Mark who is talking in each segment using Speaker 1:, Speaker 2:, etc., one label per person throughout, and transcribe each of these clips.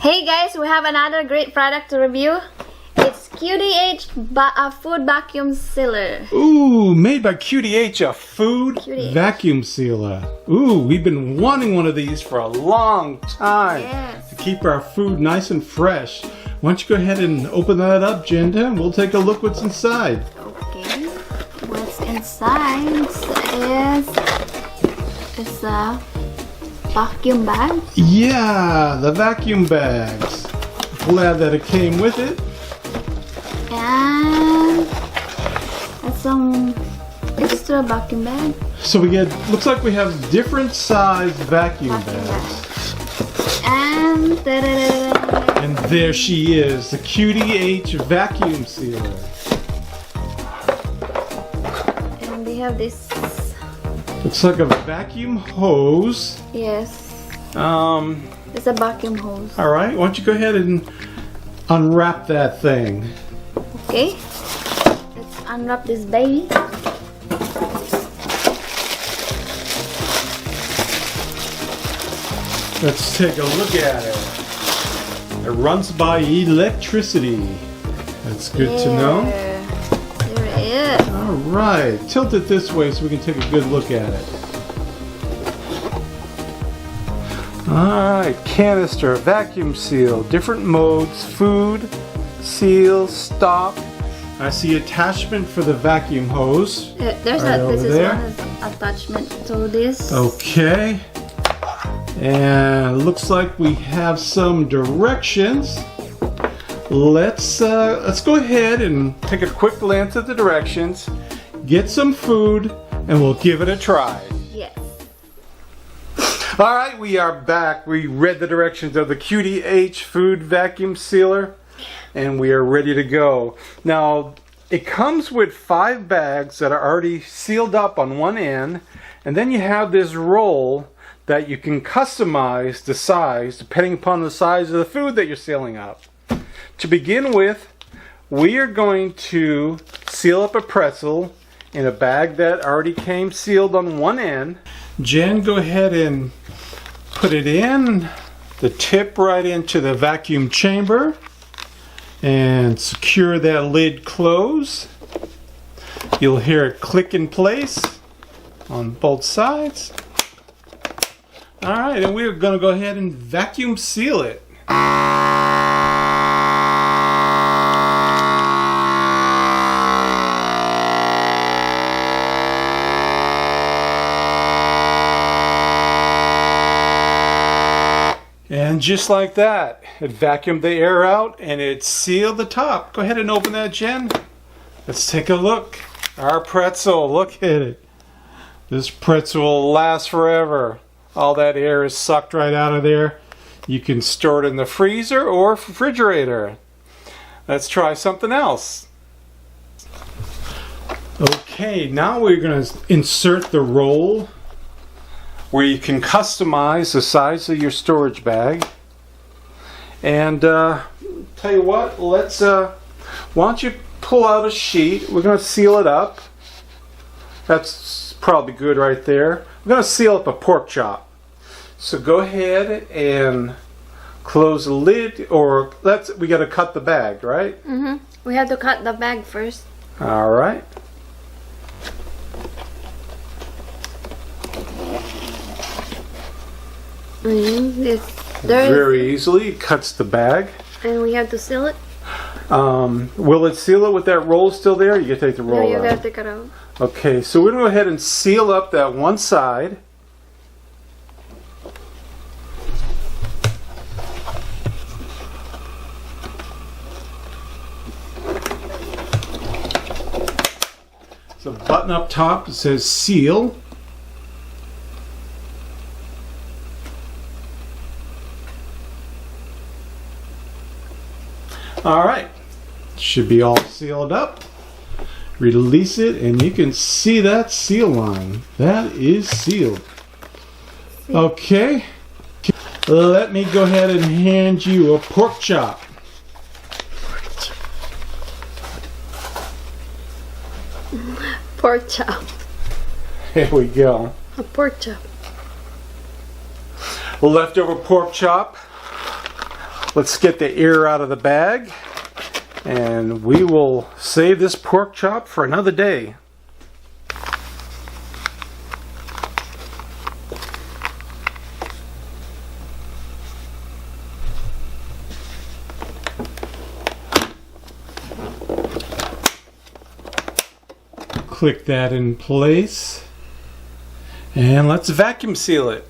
Speaker 1: Hey guys, we have another great product to review. It's QDH food vacuum sealer.
Speaker 2: Ooh, made by QDH, a food
Speaker 1: QDH.
Speaker 2: vacuum sealer. Ooh, we've been wanting one of these for a long time.
Speaker 1: Yes.
Speaker 2: To keep our food nice and fresh. Why don't you go ahead and open that up, Jenda, and we'll take a look what's inside.
Speaker 1: Okay, what's inside is a vacuum bag.
Speaker 2: Yeah, the vacuum bags. Glad that it came with it.
Speaker 1: And some extra vacuum bag.
Speaker 2: So we get, looks like we have different size vacuum bags.
Speaker 1: And da-da-da-da.
Speaker 2: And there she is, the QDH vacuum sealer.
Speaker 1: And they have this.
Speaker 2: Looks like a vacuum hose.
Speaker 1: Yes. It's a vacuum hose.
Speaker 2: All right, why don't you go ahead and unwrap that thing.
Speaker 1: Okay. Let's unwrap this baby.
Speaker 2: Let's take a look at it. It runs by electricity. That's good to know.
Speaker 1: There it is.
Speaker 2: All right, tilt it this way so we can take a good look at it. All right, canister, vacuum seal, different modes, food, seal, stock. I see attachment for the vacuum hose.
Speaker 1: There's
Speaker 2: Right
Speaker 1: this
Speaker 2: over
Speaker 1: is
Speaker 2: there.
Speaker 1: one is attachment to this.
Speaker 2: Okay. And looks like we have some directions. Let's go ahead and take a quick glance at the directions, get some food, and we'll give it a try.
Speaker 1: Yes.
Speaker 2: All right, we are back. We read the directions of the QDH food vacuum sealer, and we are ready to go. Now, it comes with 5 bags that are already sealed up on one end, and then you have this roll that you can customize the size depending upon the size of the food that you're sealing up. To begin with, we are going to seal up a pretzel in a bag that already came sealed on one end. Jen, go ahead and put it in, the tip right into the vacuum chamber, and secure that lid close. You'll hear it click in place on both sides. Alright, and we're going to go ahead and vacuum seal it. And just like that, it vacuumed the air out and it sealed the top. Go ahead and open that, Jen. Let's take a look. Our pretzel, look at it. This pretzel will last forever. All that air is sucked right out of there. You can store it in the freezer or refrigerator. Let's try something else. Okay, now we're going to insert the roll where you can customize the size of your storage bag. And tell you what, let's why don't you pull out a sheet. We're going to seal it up. That's probably good right there. We're going to seal up a pork chop. So go ahead and close the lid, or we got to cut the bag, right?
Speaker 1: Mm-hmm. We have to cut the bag first.
Speaker 2: All right. Very easily, it cuts the bag.
Speaker 1: And we have to seal it.
Speaker 2: Will it seal it with that roll still there? You gotta take the roll
Speaker 1: No, you
Speaker 2: out.
Speaker 1: gotta take it out.
Speaker 2: Okay, so we're gonna go ahead and seal up that one side. So button up top, it says seal. Alright, should be all sealed up. Release it and you can see that seal line. That is sealed. Okay, let me go ahead and hand you a pork chop.
Speaker 1: Pork chop.
Speaker 2: Here we go.
Speaker 1: A pork chop.
Speaker 2: Leftover pork chop. Let's get the air out of the bag, and we will save this pork chop for another day. Click that in place, and let's vacuum seal it.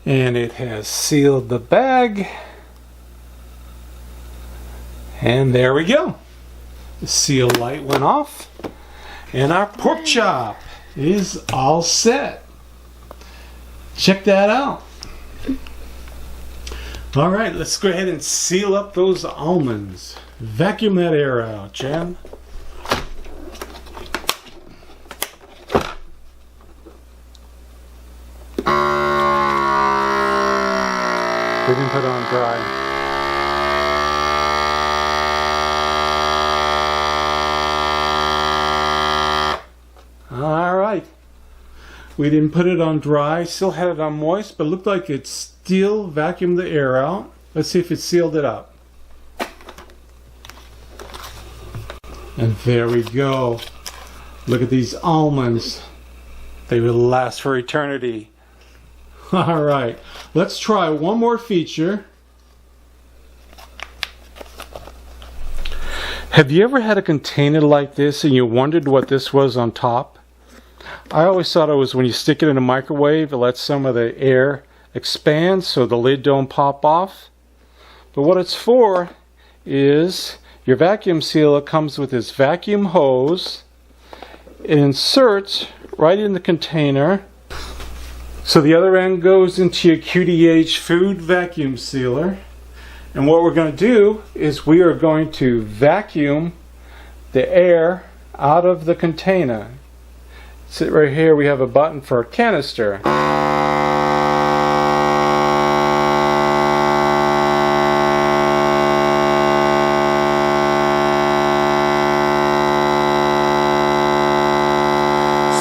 Speaker 2: And it has sealed the bag, and there we go. The seal light went off. And our pork chop is all set. Check that out. All right, let's go ahead and seal up those almonds. Vacuum that air out, Jen. We can put it on dry. Alright, we didn't put it on dry, still had it on moist, but it looked like it still vacuumed the air out. Let's see if it sealed it up. And there we go. Look at these almonds. They will last for eternity. Alright, let's try one more feature. Have you ever had a container like this and you wondered what this was on top? I always thought it was when you stick it in a microwave, it lets some of the air expand so the lid don't pop off. But what it's for is your vacuum sealer comes with this vacuum hose. It inserts right in the container. So the other end goes into your QDH food vacuum sealer. And what we're going to do is we are going to vacuum the air out of the container. See right here, we have a button for a canister.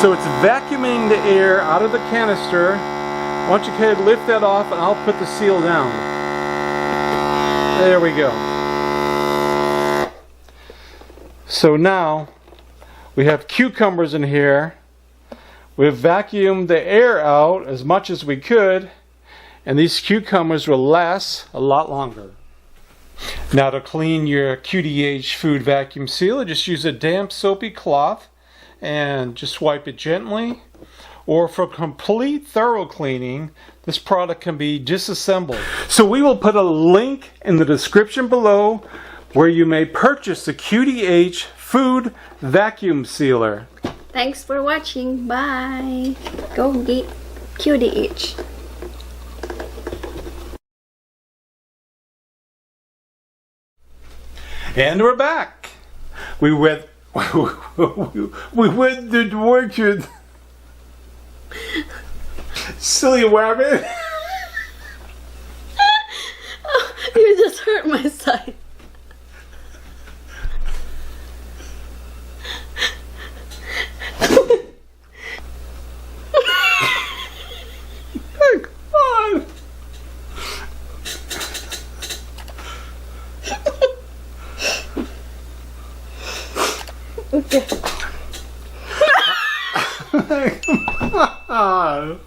Speaker 2: So it's vacuuming the air out of the canister. Why don't you go ahead and lift that off and I'll put the seal down. There we go. So now we have cucumbers in here. We've vacuumed the air out as much as we could, and these cucumbers will last a lot longer. Now to clean your QDH food vacuum sealer, just use a damp soapy cloth and just wipe it gently. Or for complete thorough cleaning, this product can be disassembled. So we will put a link in the description below where you may purchase the QDH food vacuum sealer.
Speaker 1: Thanks for watching. Bye. Go get QDH.
Speaker 2: And we're back. We went the orchard. Silly rabbit.
Speaker 1: Oh, you just hurt my side.
Speaker 2: Okay. Come on.